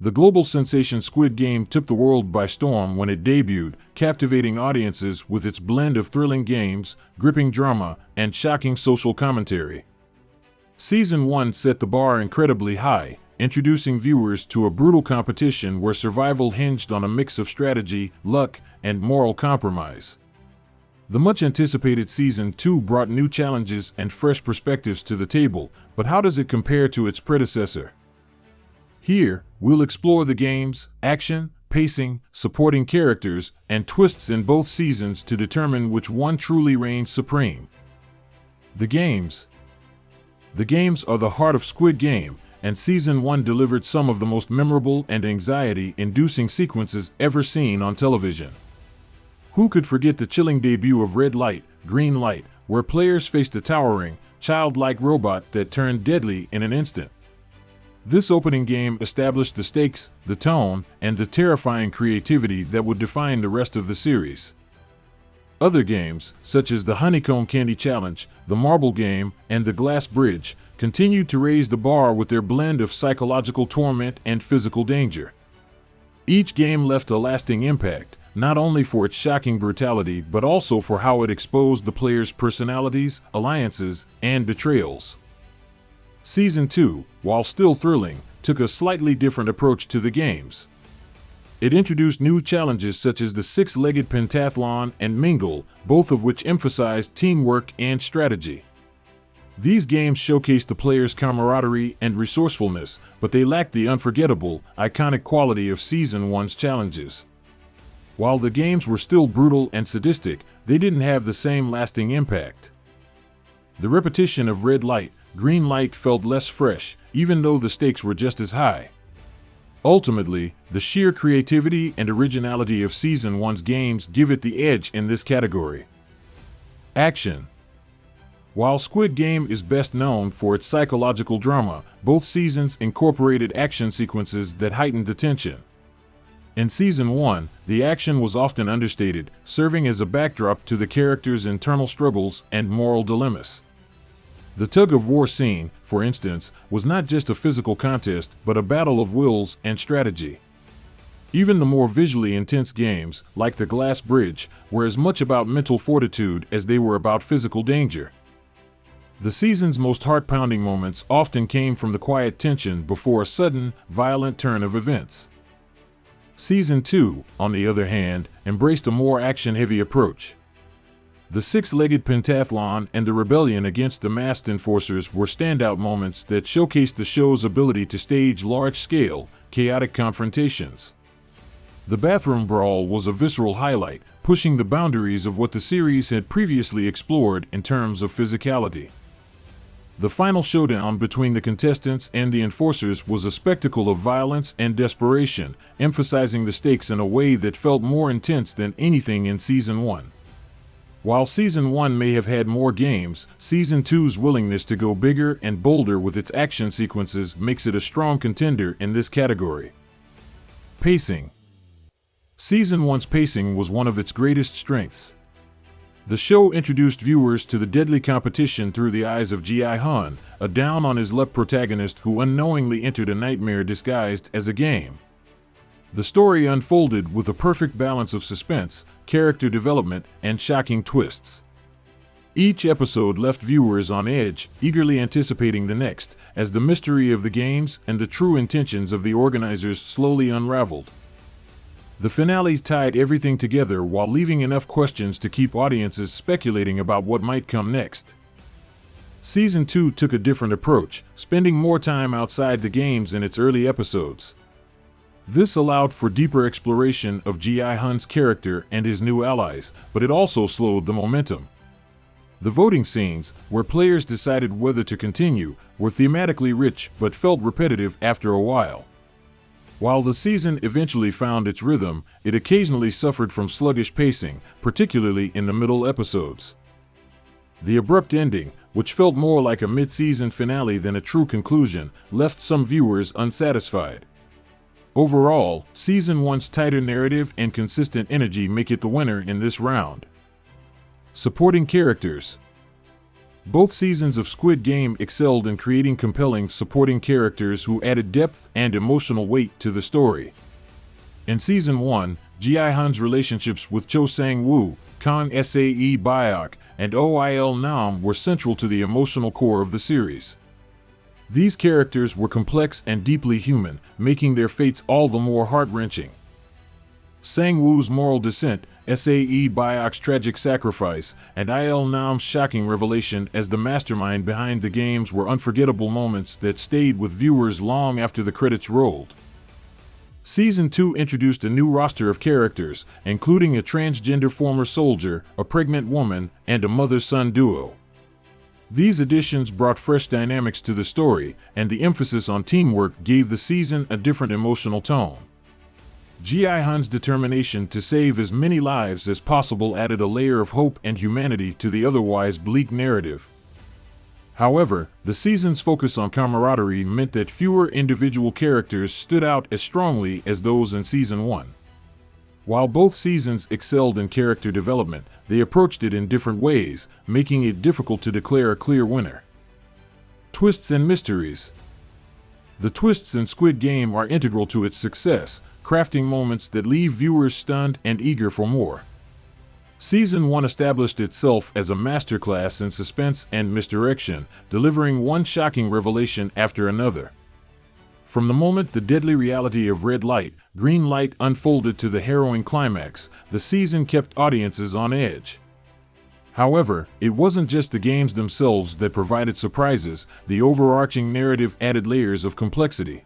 The global sensation Squid Game took the world by storm when it debuted, captivating audiences with its blend of thrilling games, gripping drama, and shocking social commentary. Season 1 set the bar incredibly high, introducing viewers to a brutal competition where survival hinged on a mix of strategy, luck, and moral compromise. The much-anticipated Season 2 brought new challenges and fresh perspectives to the table, but how does it compare to its predecessor? Here, we'll explore the games, action, pacing, supporting characters, and twists in both seasons to determine which one truly reigns supreme. The games. The games are the heart of Squid Game, and Season 1 delivered some of the most memorable and anxiety-inducing sequences ever seen on television. Who could forget the chilling debut of Red Light, Green Light, where players faced a towering, childlike robot that turned deadly in an instant? This opening game established the stakes, the tone, and the terrifying creativity that would define the rest of the series. Other games, such as the Honeycomb Candy Challenge, the Marble Game, and the Glass Bridge, continued to raise the bar with their blend of psychological torment and physical danger. Each game left a lasting impact, not only for its shocking brutality but also for how it exposed the players' personalities, alliances, and betrayals. Season 2, while still thrilling, took a slightly different approach to the games. It introduced new challenges such as the six-legged pentathlon and mingle, both of which emphasized teamwork and strategy. These games showcased the players' camaraderie and resourcefulness, but they lacked the unforgettable, iconic quality of Season 1's challenges. While the games were still brutal and sadistic, they didn't have the same lasting impact. The repetition of Red Light, Green Light felt less fresh, even though the stakes were just as high. Ultimately, the sheer creativity and originality of Season 1's games give it the edge in this category. Action. While Squid Game is best known for its psychological drama, both seasons incorporated action sequences that heightened the tension. In Season 1, the action was often understated, serving as a backdrop to the characters' internal struggles and moral dilemmas. The tug-of-war scene, for instance, was not just a physical contest, but a battle of wills and strategy. Even the more visually intense games, like the Glass Bridge, were as much about mental fortitude as they were about physical danger. The season's most heart-pounding moments often came from the quiet tension before a sudden, violent turn of events. Season 2, on the other hand, embraced a more action-heavy approach. The six-legged pentathlon and the rebellion against the masked enforcers were standout moments that showcased the show's ability to stage large-scale, chaotic confrontations. The bathroom brawl was a visceral highlight, pushing the boundaries of what the series had previously explored in terms of physicality. The final showdown between the contestants and the enforcers was a spectacle of violence and desperation, emphasizing the stakes in a way that felt more intense than anything in Season 1. While Season 1 may have had more games, Season 2's willingness to go bigger and bolder with its action sequences makes it a strong contender in this category. Pacing. Season 1's pacing was one of its greatest strengths. The show introduced viewers to the deadly competition through the eyes of Gi-hun, a down-on-his-luck protagonist who unknowingly entered a nightmare disguised as a game. The story unfolded with a perfect balance of suspense, character development, and shocking twists. Each episode left viewers on edge, eagerly anticipating the next, as the mystery of the games and the true intentions of the organizers slowly unraveled. The finale tied everything together while leaving enough questions to keep audiences speculating about what might come next. Season 2 took a different approach, spending more time outside the games in its early episodes. This allowed for deeper exploration of Gi-hun's character and his new allies, but it also slowed the momentum. The voting scenes, where players decided whether to continue, were thematically rich but felt repetitive after a while. While the season eventually found its rhythm, it occasionally suffered from sluggish pacing, particularly in the middle episodes. The abrupt ending, which felt more like a mid-season finale than a true conclusion, left some viewers unsatisfied. Overall, Season 1's tighter narrative and consistent energy make it the winner in this round. Supporting characters. Both seasons of Squid Game excelled in creating compelling supporting characters who added depth and emotional weight to the story. In Season 1, Gi-hun's relationships with Cho Sang-woo, Kan Sae Byok, and OIL Nam were central to the emotional core of the series. These characters were complex and deeply human, making their fates all the more heart-wrenching. Sang-woo's moral descent, Sae Byok's tragic sacrifice, and Il Nam's shocking revelation as the mastermind behind the games were unforgettable moments that stayed with viewers long after the credits rolled. Season 2 introduced a new roster of characters, including a transgender former soldier, a pregnant woman, and a mother-son duo. These additions brought fresh dynamics to the story, and the emphasis on teamwork gave the season a different emotional tone. Gi-hun's determination to save as many lives as possible added a layer of hope and humanity to the otherwise bleak narrative. However, the season's focus on camaraderie meant that fewer individual characters stood out as strongly as those in Season 1. While both seasons excelled in character development, they approached it in different ways, making it difficult to declare a clear winner. Twists and mysteries. The twists in Squid Game are integral to its success, crafting moments that leave viewers stunned and eager for more. Season 1 established itself as a masterclass in suspense and misdirection, delivering one shocking revelation after another. From the moment the deadly reality of red light, green light unfolded to the harrowing climax, the season kept audiences on edge. However, it wasn't just the games themselves that provided surprises, the overarching narrative added layers of complexity.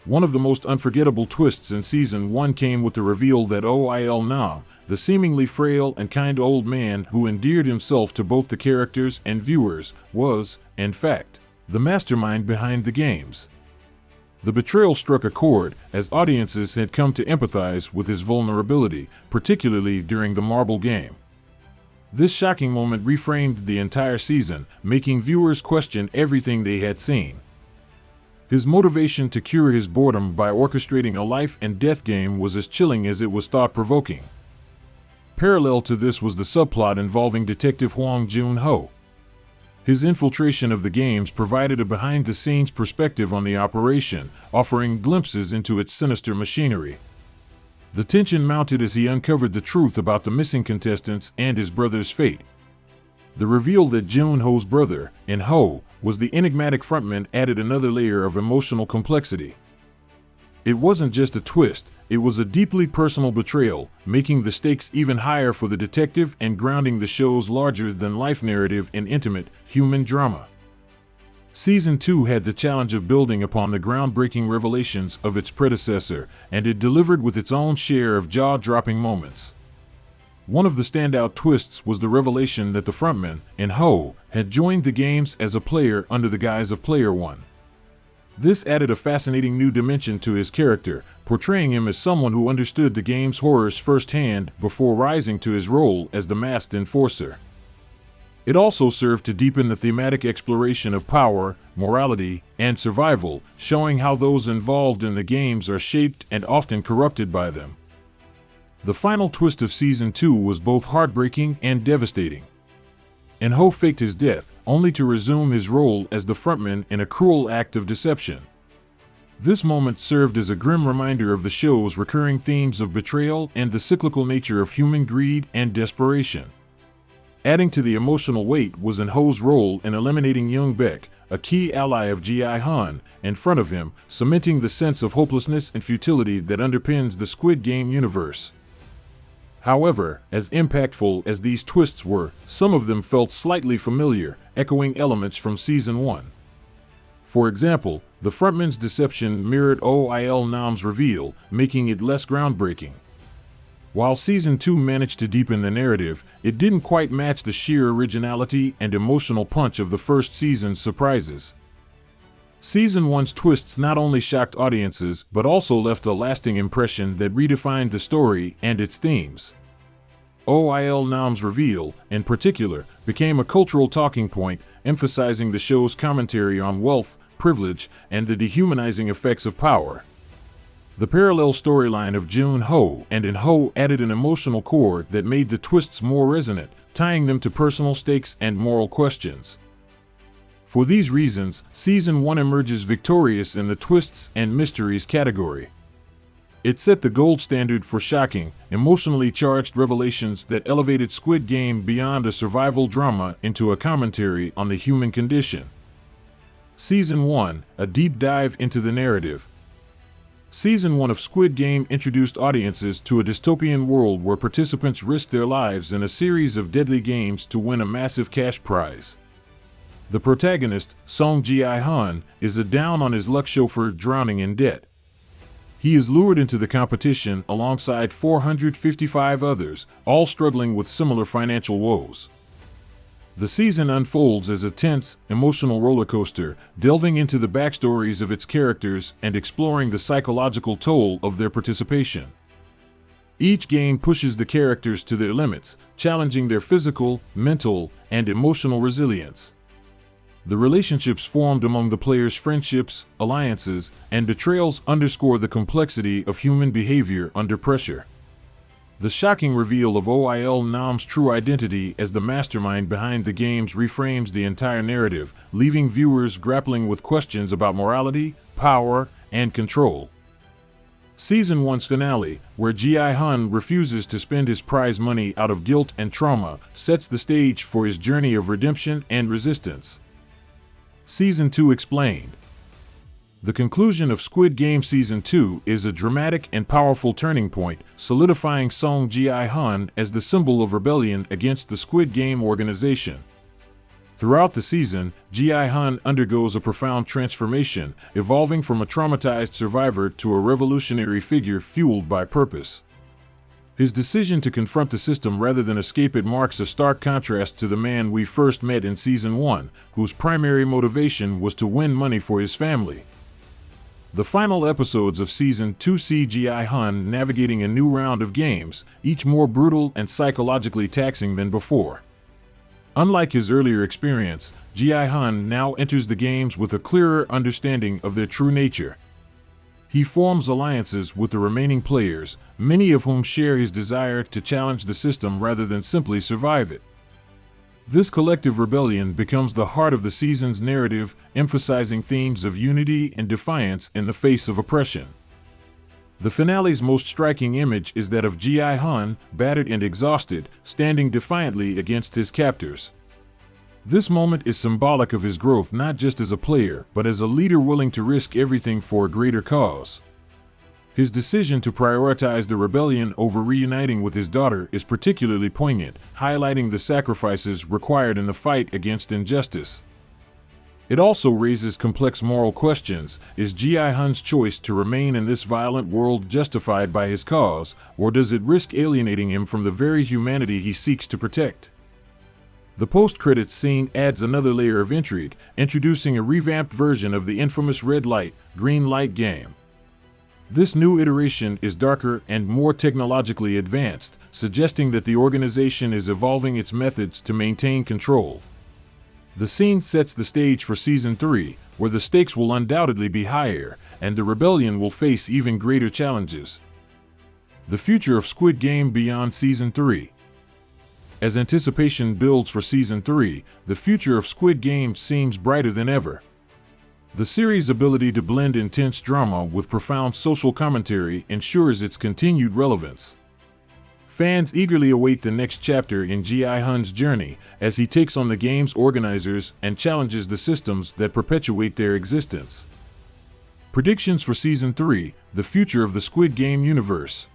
One of the most unforgettable twists in Season 1 came with the reveal that OIL Nam, the seemingly frail and kind old man who endeared himself to both the characters and viewers, was, in fact, the mastermind behind the games. The betrayal struck a chord, as audiences had come to empathize with his vulnerability, particularly during the marble game. This shocking moment reframed the entire season, making viewers question everything they had seen. His motivation to cure his boredom by orchestrating a life and death game was as chilling as it was thought-provoking. Parallel to this was the subplot involving Detective Hwang Jun-ho. His infiltration of the games provided a behind-the-scenes perspective on the operation, offering glimpses into its sinister machinery. The tension mounted as he uncovered the truth about the missing contestants and his brother's fate. The reveal that Jun-ho's brother, In-ho, was the enigmatic frontman added another layer of emotional complexity. It wasn't just a twist, it was a deeply personal betrayal, making the stakes even higher for the detective and grounding the show's larger-than-life narrative in intimate, human drama. Season 2 had the challenge of building upon the groundbreaking revelations of its predecessor, and it delivered with its own share of jaw-dropping moments. One of the standout twists was the revelation that the frontman, In-ho, had joined the games as a player under the guise of Player One. This added a fascinating new dimension to his character, portraying him as someone who understood the game's horrors firsthand before rising to his role as the masked enforcer. It also served to deepen the thematic exploration of power, morality, and survival, showing how those involved in the games are shaped and often corrupted by them. The final twist of Season 2 was both heartbreaking and devastating. In-ho faked his death, only to resume his role as the frontman in a cruel act of deception. This moment served as a grim reminder of the show's recurring themes of betrayal and the cyclical nature of human greed and desperation. Adding to the emotional weight was In-ho's role in eliminating Young Baek, a key ally of Gi-hun, in front of him, cementing the sense of hopelessness and futility that underpins the Squid Game universe. However, as impactful as these twists were, some of them felt slightly familiar, echoing elements from Season 1. For example, the frontman's deception mirrored OIL Nam's reveal, making it less groundbreaking. While Season 2 managed to deepen the narrative, it didn't quite match the sheer originality and emotional punch of the first season's surprises. Season 1's twists not only shocked audiences but also left a lasting impression that redefined the story and its themes. OIL Nam's reveal, in particular, became a cultural talking point, emphasizing the show's commentary on wealth, privilege, and the dehumanizing effects of power. The parallel storyline of Jun-ho and In-ho added an emotional core that made the twists more resonant, tying them to personal stakes and moral questions. For these reasons, Season 1 emerges victorious in the twists and mysteries category. It set the gold standard for shocking, emotionally charged revelations that elevated Squid Game beyond a survival drama into a commentary on the human condition. Season 1, a deep dive into the narrative. Season 1 of Squid Game introduced audiences to a dystopian world where participants risked their lives in a series of deadly games to win a massive cash prize. The protagonist, Gi-hun, is a down-on-his-luck chauffeur drowning in debt. He is lured into the competition alongside 455 others, all struggling with similar financial woes. The season unfolds as a tense, emotional roller coaster, delving into the backstories of its characters and exploring the psychological toll of their participation. Each game pushes the characters to their limits, challenging their physical, mental, and emotional resilience. The relationships formed among the players' friendships, alliances, and betrayals underscore the complexity of human behavior under pressure. The shocking reveal of OIL Nam's true identity as the mastermind behind the games reframes the entire narrative, leaving viewers grappling with questions about morality, power, and control. Season 1's finale, where Gi-hun refuses to spend his prize money out of guilt and trauma, sets the stage for his journey of redemption and resistance. Season 2 explained. The conclusion of Squid Game Season 2 is a dramatic and powerful turning point, solidifying Gi-hun as the symbol of rebellion against the Squid Game organization. Throughout the season, Gi-hun undergoes a profound transformation, evolving from a traumatized survivor to a revolutionary figure fueled by purpose. His decision to confront the system rather than escape it marks a stark contrast to the man we first met in Season 1, whose primary motivation was to win money for his family. The final episodes of Season 2 see Gi-hun navigating a new round of games, each more brutal and psychologically taxing than before. Unlike his earlier experience, Gi-hun now enters the games with a clearer understanding of their true nature. He forms alliances with the remaining players, many of whom share his desire to challenge the system rather than simply survive it. This collective rebellion becomes the heart of the season's narrative, emphasizing themes of unity and defiance in the face of oppression. The finale's most striking image is that of Gi-hun, battered and exhausted, standing defiantly against his captors. This moment is symbolic of his growth not just as a player, but as a leader willing to risk everything for a greater cause. His decision to prioritize the rebellion over reuniting with his daughter is particularly poignant, highlighting the sacrifices required in the fight against injustice. It also raises complex moral questions. Is Gi-hun's choice to remain in this violent world justified by his cause, or does it risk alienating him from the very humanity he seeks to protect? The post-credits scene adds another layer of intrigue, introducing a revamped version of the infamous red light, green light game. This new iteration is darker and more technologically advanced, suggesting that the organization is evolving its methods to maintain control. The scene sets the stage for Season 3, where the stakes will undoubtedly be higher, and the rebellion will face even greater challenges. The future of Squid Game beyond Season 3. As anticipation builds for Season 3, the future of Squid Game seems brighter than ever. The series' ability to blend intense drama with profound social commentary ensures its continued relevance. Fans eagerly await the next chapter in Gi-hun's journey as he takes on the game's organizers and challenges the systems that perpetuate their existence. Predictions for Season 3, the future of the Squid Game universe.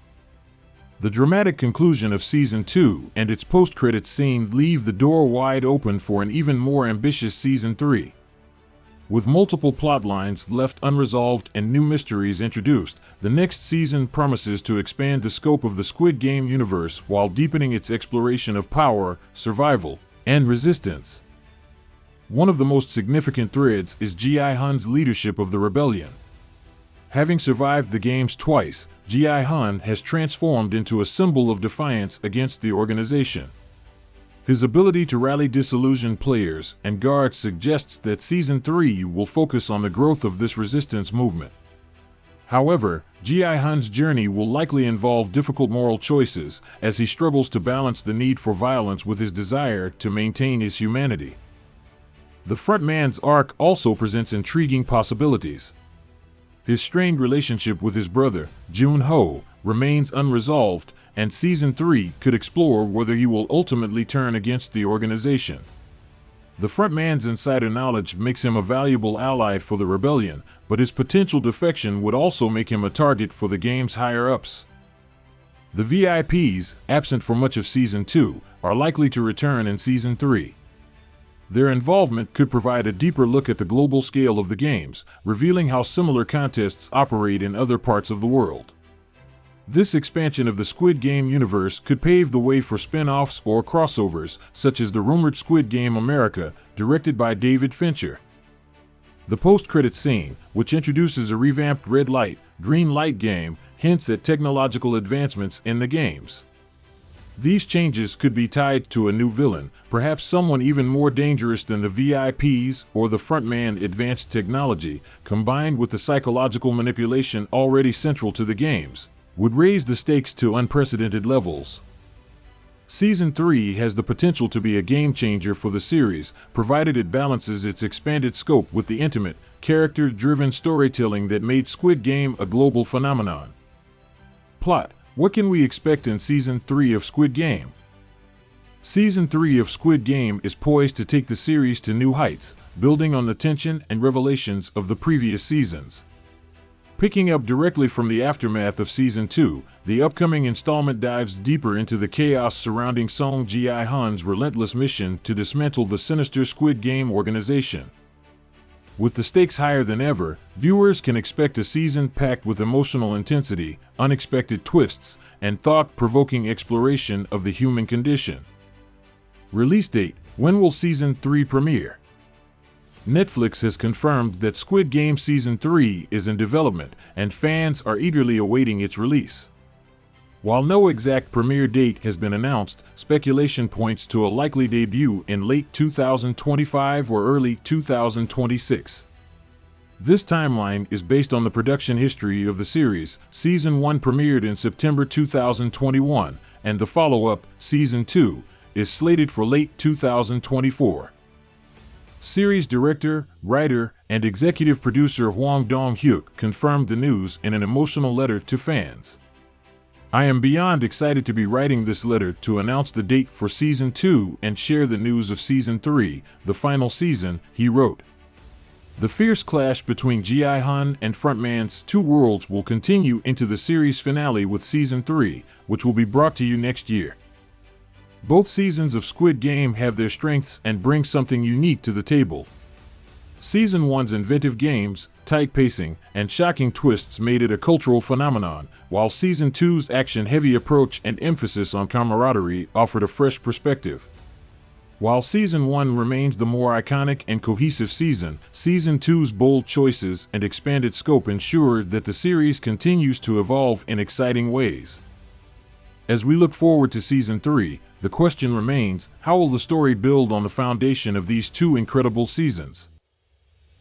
The dramatic conclusion of Season 2 and its post-credits scene leave the door wide open for an even more ambitious Season 3. With multiple plot lines left unresolved and new mysteries introduced, the next season promises to expand the scope of the Squid Game universe while deepening its exploration of power, survival, and resistance. One of the most significant threads is Gi-hun's leadership of the rebellion. Having survived the games twice, Gi-hun has transformed into a symbol of defiance against the organization. His ability to rally disillusioned players and guards suggests that Season 3 will focus on the growth of this resistance movement. However, Gi-hun's journey will likely involve difficult moral choices as he struggles to balance the need for violence with his desire to maintain his humanity. The frontman's arc also presents intriguing possibilities. His strained relationship with his brother, Gi-hun, remains unresolved, and Season 3 could explore whether he will ultimately turn against the organization. The frontman's insider knowledge makes him a valuable ally for the rebellion, but his potential defection would also make him a target for the game's higher-ups. The VIPs, absent for much of Season 2, are likely to return in Season 3. Their involvement could provide a deeper look at the global scale of the games, revealing how similar contests operate in other parts of the world. This expansion of the Squid Game universe could pave the way for spin-offs or crossovers, such as the rumored Squid Game America, directed by David Fincher. The post-credits scene, which introduces a revamped red light, green light game, hints at technological advancements in the games. These changes could be tied to a new villain, perhaps someone even more dangerous than the VIPs or the frontman. Advanced technology, combined with the psychological manipulation already central to the games, would raise the stakes to unprecedented levels. Season 3 has the potential to be a game-changer for the series, provided it balances its expanded scope with the intimate, character-driven storytelling that made Squid Game a global phenomenon. Plot: what can we expect in Season 3 of Squid Game? Season 3 of Squid Game is poised to take the series to new heights, building on the tension and revelations of the previous seasons. Picking up directly from the aftermath of Season 2, the upcoming installment dives deeper into the chaos surrounding Song Gi-hun's relentless mission to dismantle the sinister Squid Game organization. With the stakes higher than ever, viewers can expect a season packed with emotional intensity, unexpected twists, and thought-provoking exploration of the human condition. Release date: when will Season 3 premiere? Netflix has confirmed that Squid Game Season 3 is in development, and fans are eagerly awaiting its release. While no exact premiere date has been announced, speculation points to a likely debut in late 2025 or early 2026. This timeline is based on the production history of the series. Season 1 premiered in September 2021, and the follow-up, Season 2, is slated for late 2024. Series director, writer, and executive producer Hwang Dong-hyuk confirmed the news in an emotional letter to fans. "I am beyond excited to be writing this letter to announce the date for Season 2 and share the news of Season 3, the final season," he wrote. The fierce clash between Gi-hun and frontman's two worlds will continue into the series finale with Season 3, which will be brought to you next year. Both seasons of Squid Game have their strengths and bring something unique to the table. Season 1's inventive games, tight pacing, and shocking twists made it a cultural phenomenon, while Season 2's action-heavy approach and emphasis on camaraderie offered a fresh perspective. While Season 1 remains the more iconic and cohesive season, Season 2's bold choices and expanded scope ensure that the series continues to evolve in exciting ways. As we look forward to Season 3, the question remains, how will the story build on the foundation of these two incredible seasons?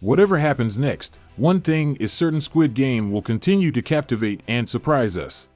Whatever happens next, one thing is certain: Squid Game will continue to captivate and surprise us.